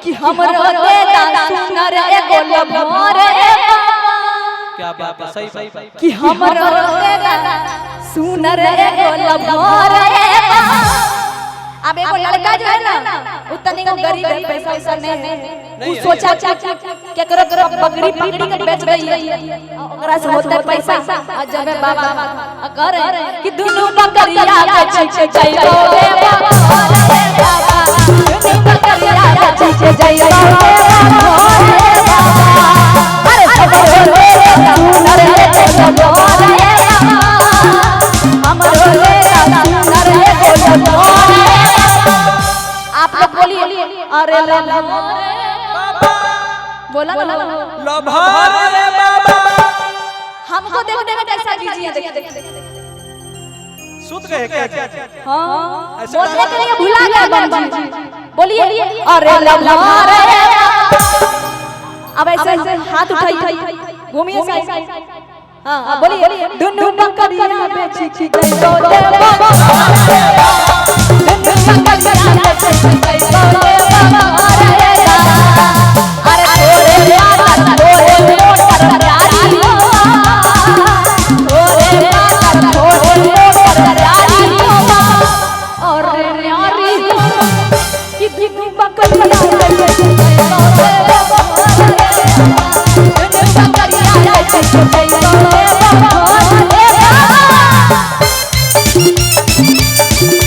कि हमरो दे सुनर एगो लभर क्या बात है, सही सही कि हमरो दे सुनर एगो लभर। अब एगो लड़का जो है ना उतनी को गरीब है, पैसा वैसा नहीं, सोचा केकरो केकरो बकरी पकड़ी के बेच गई ओकरा से होता पैसा। जब बाबा करे कि दुनु बकरिया बेच के जइबो रे बाबा, दुनु बकरिया बेच के जइबो रे बाबा। अरे हमरो रे सुनर एगो लभर, हमरो रे सुनर एगो लभर। आप लोग बोलिए अरे लभर बोला ना लभर रे बाबा। हमको देखने में कैसा दीजिए, देखिए सुत गए क्या? हां बोलने के लिए भुला गया बाबा जी। बोलिए अरे लभर। अब ऐसे हाथ उठाइए, घूमिए साइड। हां बोलिए दुनु बकरिया बेच के गइलो रे बाबा, दुनु बकरिया बेच के गइलो रे बाबा। अरे थोड़े माता थोड़े मोटर प्यारी हो, थोड़े माता थोड़े मोटर प्यारी हो, और न्यारी हो कि दुनु बकरिया बेच के गइलो रे बाबा, दुनु बकरिया बेच के गइलो रे बाबा।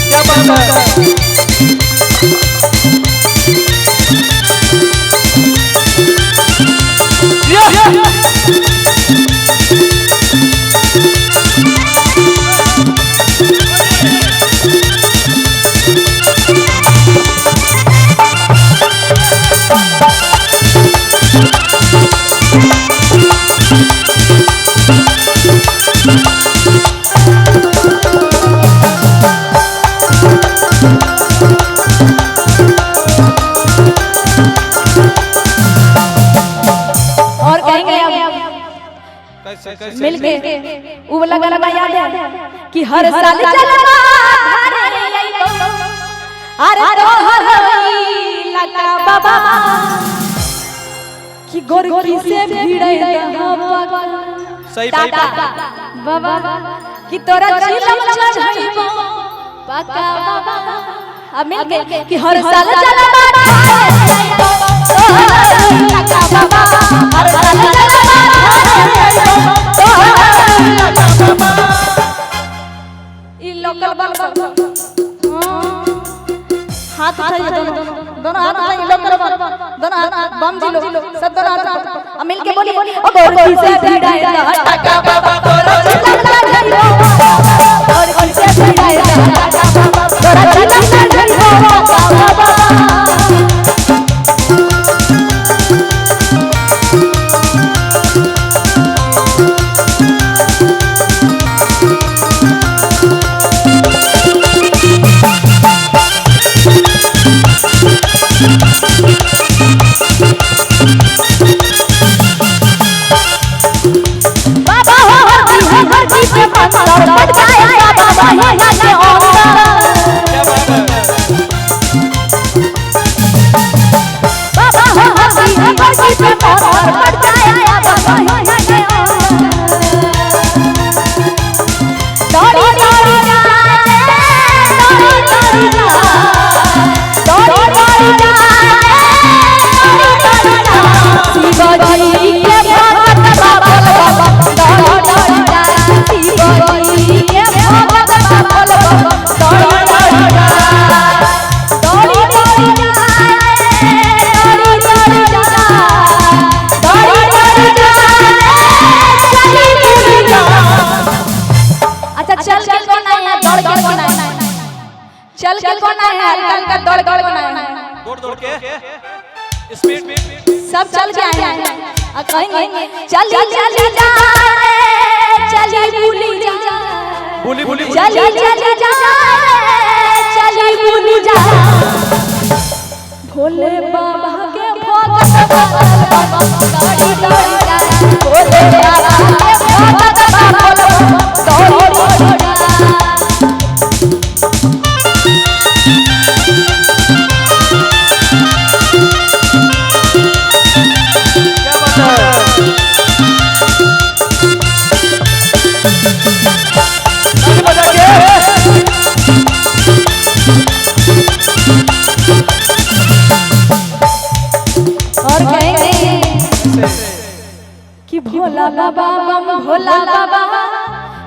क्या बात है? और कहेंगे मिलके वो वाला गाना याद है कि हर साल चलवा अरे तो हर लगा बाबा कि गोरकी से भिड़े सही बाबा कि तोरा चिलम चढ़ाइबो पक्का बाबा। अब मिलके कि हर साल चलवा लगा बाबा, हर साल चलवा ई लोकल बल हाथ उठाइए, दोनों हाथ उठाइए, लोकल बल दोनों हाथ बम जी लो सब दोनों हाथ। अब मिलके बोलिए ओ गोरकी से भिड़ाए टका बाबा, तोरा चिलम चढ़ाइबो, गोरकी से भिड़ाए टका बाबा, तोरा चिलम चढ़ाइबो बाबा। बाबा हो हर जी पे मंत्र बढ़ जाए बाबा महीना के अंदर। बाबा हो हर जी पे मंत्र बढ़ जाए बाबा महीना के अंदर। दौड़ी दौड़ी जाए, दौड़ी दौड़ी जाए, दौड़ी दौड़ी जाए, दौड़ी दौड़ी जाए, शिवजी के भक्त बाबा बाबा, दौड़ी दौड़ी जाए, शिवजी के भक्त बाबा बाबा, दौड़ी दौड़ी जाए, दौड़ी दौड़ी जाए, दौड़ी दौड़ी जाए, दौड़ी दौड़ी जाए, चली बुली जाए। अच्छा चल के कौन आया, दौड़ के कौन आया? चल के कौन आया, हल्का हल्का दौड़ के कौन आया? दौड़ दौड़ के स्पीड सब चल के आए हैं। कहेंगे चली चली जा, चली बुली जा, बुली बुली चली चली जा, चली बुली जा। भोले बाबा के भक्त बाबा दौड़ी दौड़ी जाए, भोले बाबा के भक्त बाबा दौड़ी दौड़ी जाए। भोला बाबा बम भोला बाबा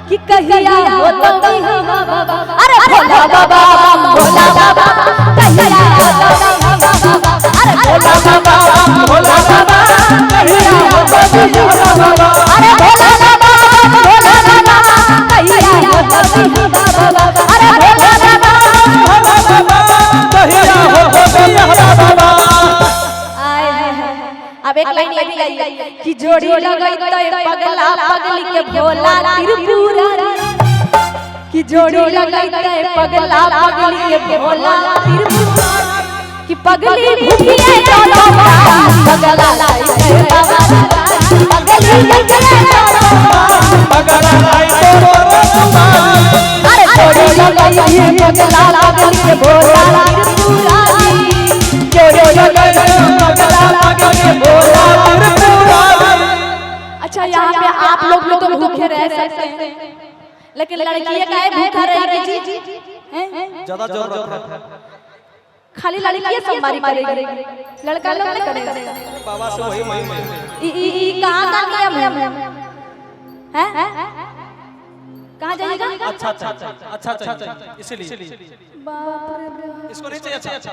कि कहिया होता बाबा अरे भोला बाबा बम भोला बाबा कहिया होता बाबा अरे भोला बाबा बम भोला बाबा कहिया होता बाबा अरे भोला बाबा बम भोला बाबा कहिया होता बाबा अरे भोला बाबा भोला बाबा कहिया होता बाबा। अब एक लाइन ये भी गाई कि जोड़ी लगई तो पगला पगली के भोला त्रिपुरारी कि जोड़ी लगई तो पगला पगली के भोला त्रिपुरारी कि पगली भूखिए तो पगला लाई के बाबा पगली भूखिए तो पगला लाई तो अरे जोड़ी लगई पगला पगली के भोला त्रिपुरारी जोड़ी लगई पगला पगली भोला। अच्छा यहाँ पे आप लोग तो भूखे रह सकते हैं लेकिन लड़की का भूखा रहेगी जी ज्यादा जरूरत है खाली लड़की सोमवारी करेगी लड़का लोग नहीं करेगा बाबा से वही मांगे ई कहां का नियम है कहां जाएगा अच्छा अच्छा अच्छा अच्छा अच्छा इसीलिए इसको नहीं चाहिए अच्छा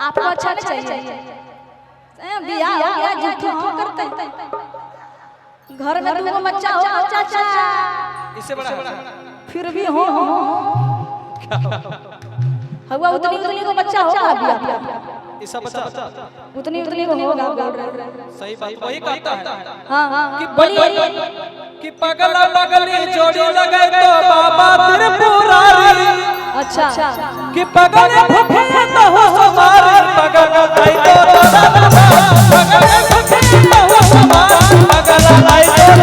आपको अच्छा नहीं चाहिए बियाह हो गया झूठे हो करते घर में दो बच्चा हो चाचा इससे बड़ा फिर भी हो हुआ उतनी उतनी को बच्चा होगा बियाह इसका बच्चा उतनी उतनी को होगा सही बात वही कहता है हां कि बोलिए कि पगला पगली जोड़ी लगे तो बाबा त्रिपुरारी अच्छा कि पगले भूखे तो हो समार पगला लाई तो पगले भूखे तो हो समार पगला लाई तो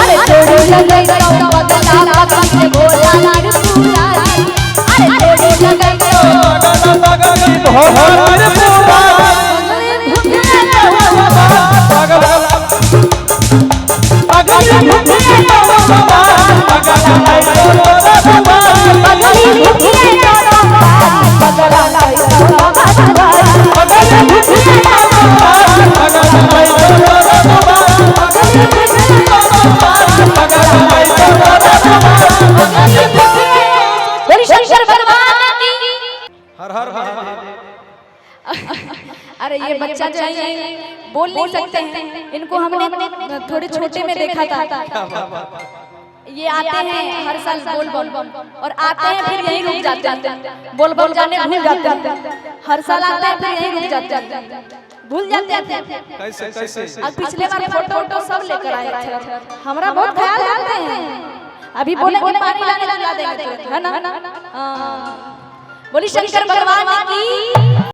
अरे जोड़ी लगे तो पगला पगली के भोला त्रिपुरारी अरे जोड़ी लगे तो पगला पगली भोला त्रिपुरारी पगला पगली भूखे तो हो समार पगला लाई तो पगली भूखिए तो पगला लाई तो पगली भूखिए बोली शंकर भगवान की हर हर महादेव। अरे ये बच्चा जो है बोल नहीं सकते हैं इनको हमने थोड़े छोटे में देखा था ये आते हैं हर साल बोल बम और आते हैं फिर यहीं रुक जाते हैं बोल बम जाने भूल जाते हैं हर साल आते हैं फिर यहीं रुक जाते हैं भूल जाते हैं कैसे कैसे अब पिछले बार फोटो सब लेकर आए थे हमरा बहुत ख्याल रखते हैं अभी बोले पानी लाने ला देंगे है ना बोली शंकर भगवान की।